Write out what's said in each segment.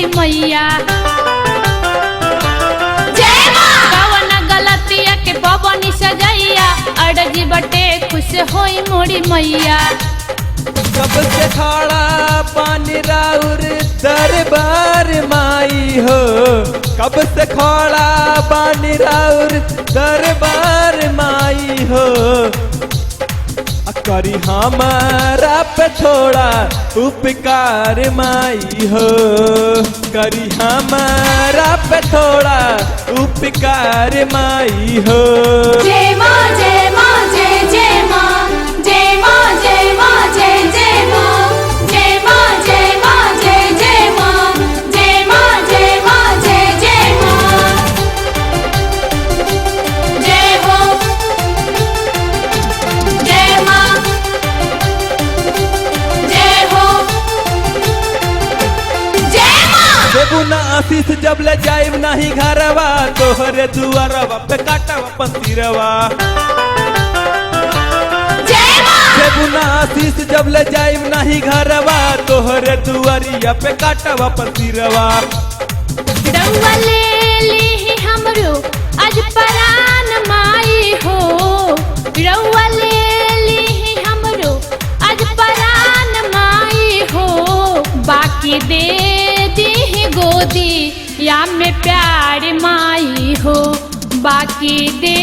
मोरी मैया। कवन गलतिया के पवनी सजैया अड़जी बटे खुश होई मोरी मैया। कब से खड़ा पानी राउर दरबार माई हो, कब से खड़ा पानी राउर दरबार माई हो। करी हमारा पे थोड़ा उपकार माई हो, करी हमारा पे थोड़ा उपकार माई हो। जय माँ जय माँ जय जय माँ, जय माँ जय माँ जय जय माँ, जय माँ जय माँ जय जय माँ, जय माँ जय माँ जय जय माँ। जय हो जय माँ, जय हो जय माँ। देबू ना आशीष जब ले जाइब नहीं घरवा, तोहरे दुआरवा पे काटवा पंतीरवा। देबू ना आशीष जब ले जाइब नहीं घरवा, तोहरे दुआरिया पे काटवा पंतीरवा। रउआ ले ली हमरो आज परान माई हो, रउआ ले ली हमरो आज परान माई हो। बाकी दे दी गोदी या में प्यार माई हो, बाकी दे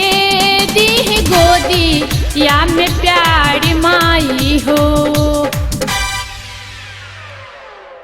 दी गोदी या में प्यार माई हो।